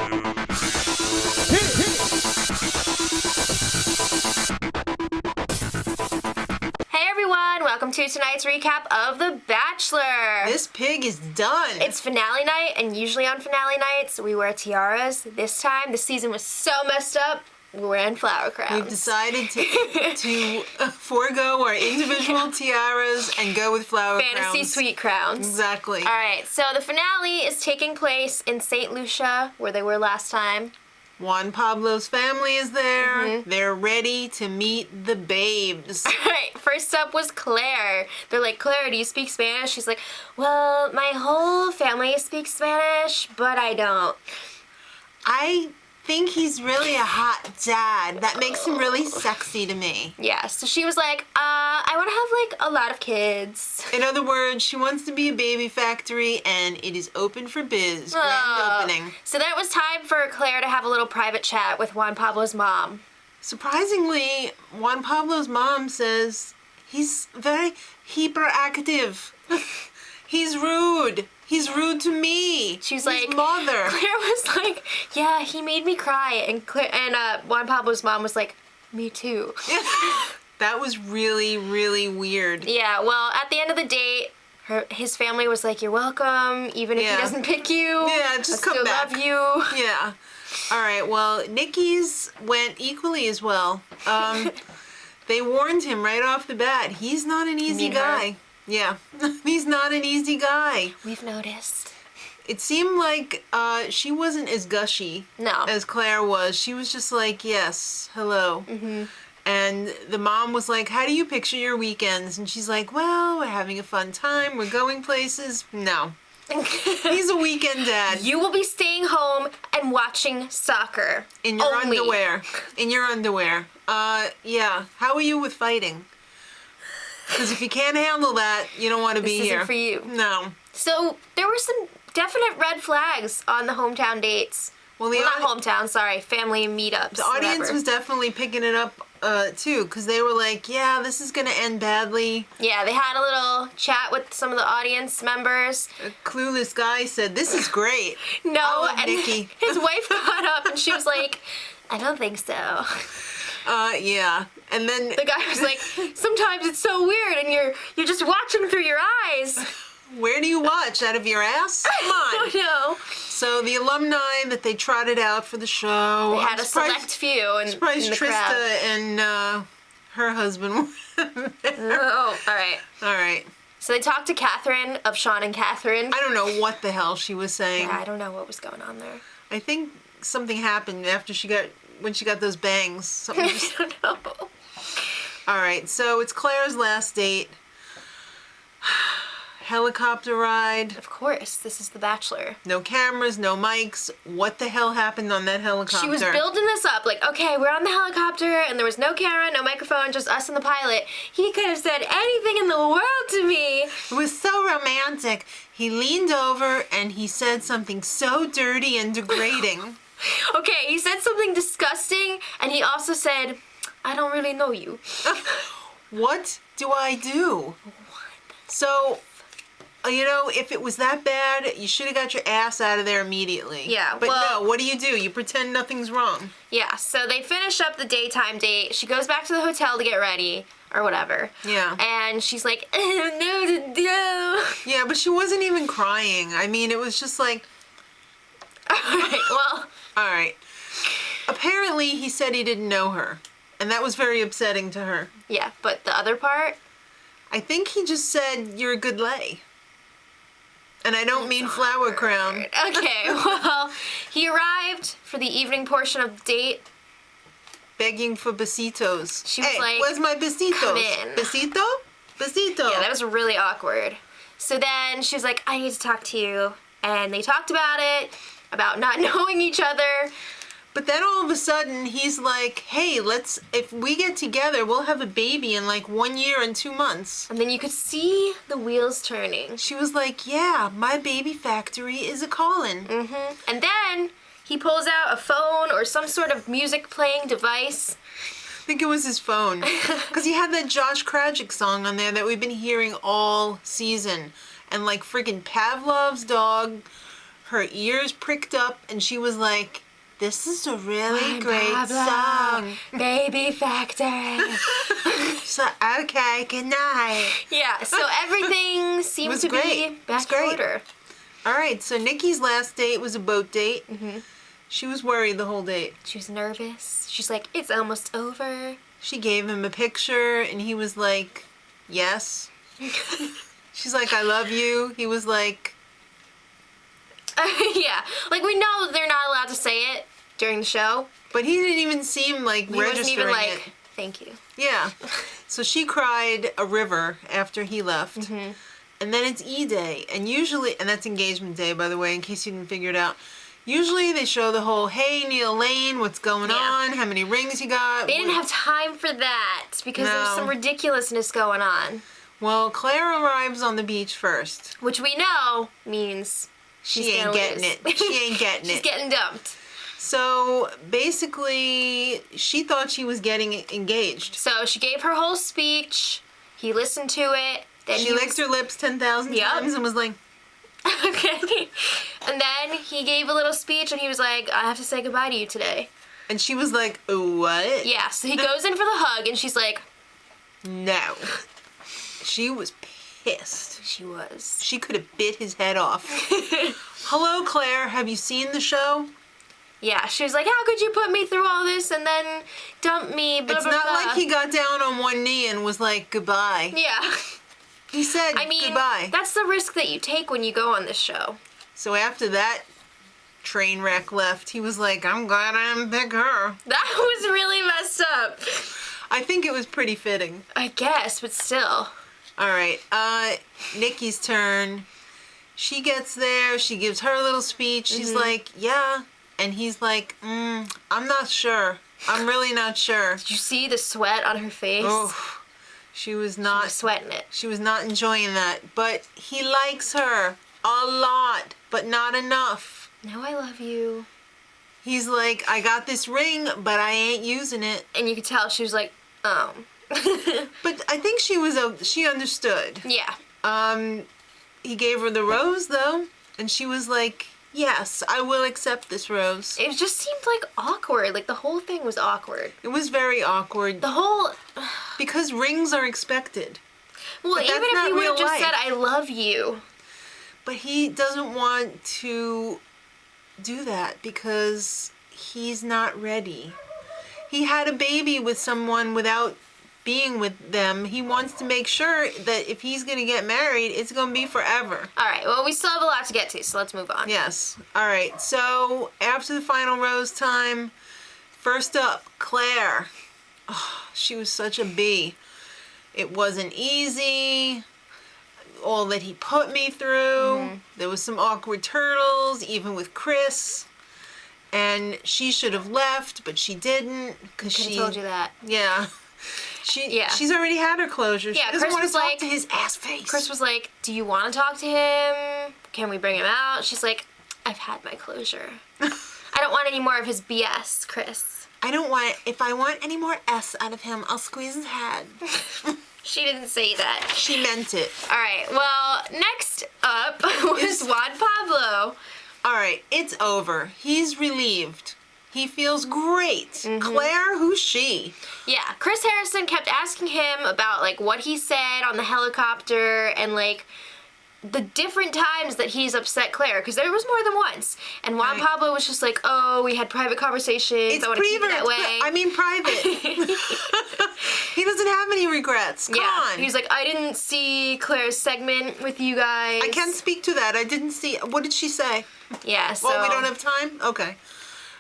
Hey everyone, welcome to tonight's recap of The Bachelor. This pig is done. It's finale night, and usually on finale nights we wear tiaras. This time, the season was so messed up, we're wearing flower crowns. We've decided to forego our individual tiaras and go with flower crowns. Fantasy suite crowns. Exactly. All right, so the finale is taking place in St. Lucia, where they were last time. Juan Pablo's family is there. Mm-hmm. They're ready to meet the babes. All right, first up was Claire. They're like, Claire, do you speak Spanish? She's like, well, my whole family speaks Spanish, but I don't. I think he's really a hot dad. That makes him really sexy to me. Yeah, so she was like, I want to have, like, a lot of kids. In other words, she wants to be a baby factory, and it is open for biz. Grand opening. So then it was time for Claire to have a little private chat with Juan Pablo's mom. Surprisingly, Juan Pablo's mom says he's very hyperactive. He's rude. He's rude to me. She's His like, mother. Claire was like, yeah, he made me cry. And Juan Pablo's mom was like, me too. That was really, really weird. Yeah, well, at the end of the date, his family was like, you're welcome, even if he doesn't pick you. Yeah, just come back. I still love you. Yeah. All right, well, Nikki's went equally as well. They warned him right off the bat. He's not an easy guy. Her? Yeah, he's not an easy guy. We've noticed. It seemed like she wasn't as gushy as Claire was. She was just like, yes, hello. Mm-hmm. And the mom was like, how do you picture your weekends? And she's like, well, we're having a fun time. We're going places. No. He's a weekend dad. You will be staying home and watching soccer. In your underwear. In your underwear. Yeah. How are you with fighting? Because if you can't handle that, you don't want to be here. This isn't for you. No. So there were some definite red flags on the hometown dates. Well, not hometown, sorry, family meetups. The audience was definitely picking it up, too, because they were like, yeah, this is going to end badly. Yeah, they had a little chat with some of the audience members. A clueless guy said, this is great. No, and Nikki. His wife got up and she was like, I don't think so. Yeah. And then the guy was like, sometimes it's so weird and you're just watching through your eyes. Where do you watch? Out of your ass? Come on. I don't know. So the alumni that they trotted out for the show. They had a select few in the Trista crowd. and her husband. Oh, all right. All right. So they talked to Catherine of Sean and Catherine. I don't know what the hell she was saying. Yeah, I don't know what was going on there. I think something happened after when she got those bangs. Something I don't know. All right, so it's Claire's last date. Helicopter ride. Of course, this is The Bachelor. No cameras, no mics. What the hell happened on that helicopter? She was building this up, like, okay, we're on the helicopter, and there was no camera, no microphone, just us and the pilot. He could have said anything in the world to me. It was so romantic. He leaned over and he said something so dirty and degrading. Okay, he said something disgusting, and he also said, I don't really know you. What do I do? So, if it was that bad, you should have got your ass out of there immediately. Yeah, but no, what do? You pretend nothing's wrong. Yeah, so they finish up the daytime date. She goes back to the hotel to get ready, or whatever. Yeah. And she's like, I don't know what to do. Yeah, but she wasn't even crying. I mean, it was just like... All right. Apparently, he said he didn't know her. And that was very upsetting to her. Yeah, but the other part? I think he just said, you're a good lay. And I don't mean flower crown. Okay, well, he arrived for the evening portion of the date. Begging for besitos. She was like, where's my besitos? Come in. Besito? Besito. Yeah, that was really awkward. So then she was like, I need to talk to you. And they talked about it, about not knowing each other. But then all of a sudden, he's like, hey, if we get together, we'll have a baby in like 1 year and 2 months. And then you could see the wheels turning. She was like, yeah, my baby factory is a callin'. Mm-hmm. And then he pulls out a phone or some sort of music playing device. I think it was his phone. Because he had that Josh Krajic song on there that we've been hearing all season. And like friggin' Pavlov's dog her ears pricked up, and she was like, this is a really Juan great Pablo, song. Baby Factory. So, okay, good night. Yeah, so everything seemed to be back in order. All right, so Nikki's last date was a boat date. Mm-hmm. She was worried the whole date. She was nervous. She's like, it's almost over. She gave him a picture, and he was like, yes. She's like, I love you. He was like... Yeah, like we know they're not allowed to say it during the show. But he didn't even seem like he registering wasn't even like, it. thank you. Yeah. So she cried a river after he left. Mm-hmm. And then it's E-Day. And usually, and that's engagement day, by the way, in case you didn't figure it out. Usually they show the whole, hey, Neil Lane, what's going on? How many rings you got? They didn't have time for that because there's some ridiculousness going on. Well, Claire arrives on the beach first. Which we know means she ain't getting it. She ain't getting it. She's getting dumped. So basically, she thought she was getting engaged. So she gave her whole speech. He listened to it. Then she licked her lips 10,000 times and was like... Okay. And then he gave a little speech and he was like, I have to say goodbye to you today. And she was like, what? Yeah, so he goes in for the hug and she's like... No. She was pissed. She was. She could have bit his head off. Hello, Claire. Have you seen the show? Yeah, she was like, how could you put me through all this and then dump me, blah, it's blah, not blah. like he got down on one knee and was like, goodbye. Yeah. He said goodbye. That's the risk that you take when you go on this show. So after that train wreck left, he was like, I'm glad I didn't pick her. That was really messed up. I think it was pretty fitting. I guess, but still. All right, Nikki's turn. She gets there. She gives her little speech. She's like, yeah. And he's like, I'm not sure. I'm really not sure. Did you see the sweat on her face? Oh, she was not... She was sweating it. She was not enjoying that. But he likes her a lot, but not enough. No, I love you. He's like, I got this ring, but I ain't using it. And you could tell she was like, oh. But I think she understood. Yeah. He gave her the rose, though, and she was like, yes, I will accept this rose. It just seemed like awkward. Like the whole thing was awkward. It was very awkward. The whole... Because rings are expected. Well, even if he would have just said, I love you. But he doesn't want to do that because he's not ready. He had a baby with someone without being with them. He wants to make sure that if he's going to get married, it's going to be forever. All right. Well, we still have a lot to get to, so let's move on. Yes. All right. So after the final rose time, first up, Claire. Oh, she was such a bee. It wasn't easy. All that he put me through. There was some awkward turtles, even with Chris. And she should have left, but she didn't. Cause she told you that. Yeah. She's already had her closure. She doesn't want to talk to his ass face. Chris was like, do you want to talk to him? Can we bring him out? She's like, I've had my closure. I don't want any more of his BS, Chris. If I want any more S out of him, I'll squeeze his head. She didn't say that. She meant it. All right, well, next up was Juan Pablo. All right, it's over. He's relieved. He feels great. Claire, who's she? Yeah, Chris Harrison kept asking him about, like, what he said on the helicopter and, like, the different times that he's upset Claire, because there was more than once. And Juan Pablo was just like, oh, we had private conversations. I want to keep it that way. I mean private. He doesn't have any regrets. Come on. He was like, I didn't see Claire's segment with you guys. I can't speak to that. I didn't see. What did she say? Yeah, so... Well, we don't have time? Okay.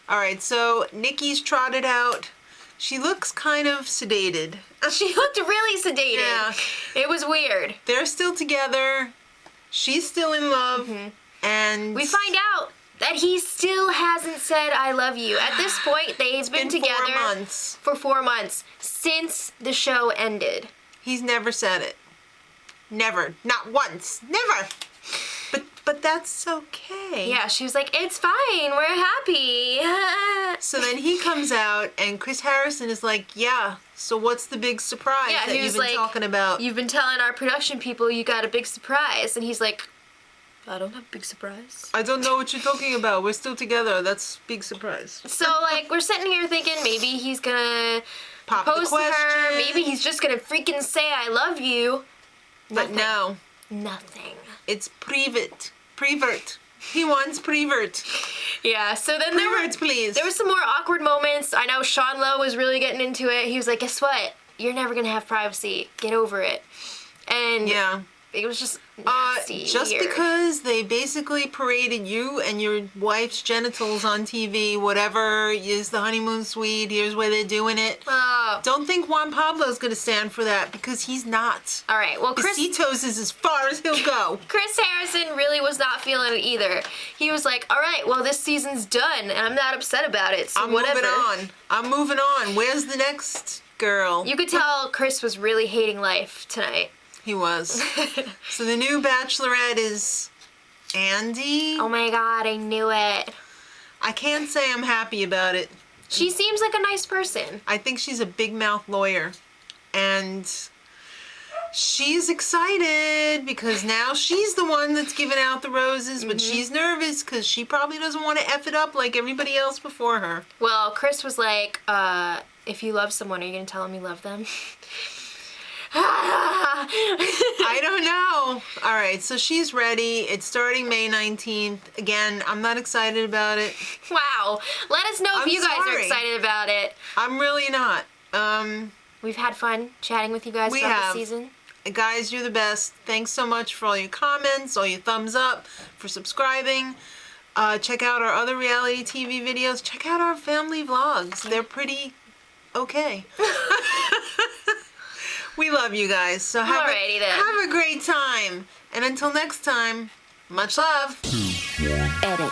All right, so Nikki's trotted out. She looks kind of sedated. She looked really sedated. Yeah. It was weird. They're still together. She's still in love. And... we find out that he still hasn't said I love you. At this point, they've been together 4 months. For 4 months since the show ended. He's never said it. Never. Not once. Never. But that's okay. Yeah, she was like, it's fine. We're happy. So then he comes out and Chris Harrison is like, yeah, so what's the big surprise that you've been talking about? You've been telling our production people you got a big surprise. And he's like, I don't have big surprise. I don't know what you're talking about. We're still together. That's big surprise. So, like, we're sitting here thinking maybe he's gonna Pop propose the to her. question. Maybe he's just gonna freaking say I love you. But Nothing. no. Nothing. It's private. Prevert. He wants prevert. Yeah, so then please. There were some more awkward moments. I know Sean Lowe was really getting into it. He was like, guess what? You're never gonna have privacy. Get over it. And yeah. It was just nasty, just weird. because they basically paraded you and your wife's genitals on TV, whatever is the honeymoon suite, here's where they're doing it. Don't think Juan Pablo's gonna stand for that, because he's not. All right, well, Besitos is as far as he'll go. Chris Harrison really was not feeling it either. He was like, all right, well, this season's done, and I'm not upset about it, so whatever. I'm moving on. Where's the next girl? You could tell Chris was really hating life tonight. He was. So the new Bachelorette is Andy. Oh my God, I knew it. I can't say I'm happy about it. She seems like a nice person. I think she's a big mouth lawyer. And she's excited because now she's the one that's giving out the roses, but she's nervous because she probably doesn't want to F it up like everybody else before her. Well, Chris was like, if you love someone, are you going to tell them you love them? I don't know. All right, so she's ready. It's starting May 19th. Again, I'm not excited about it. Wow. Let us know if you guys are excited about it. I'm really not. We've had fun chatting with you guys about the season. Guys, you're the best. Thanks so much for all your comments, all your thumbs up, for subscribing. Check out our other reality TV videos. Check out our family vlogs. They're pretty okay. We love you guys. So have a great time. And until next time, much love. Edit.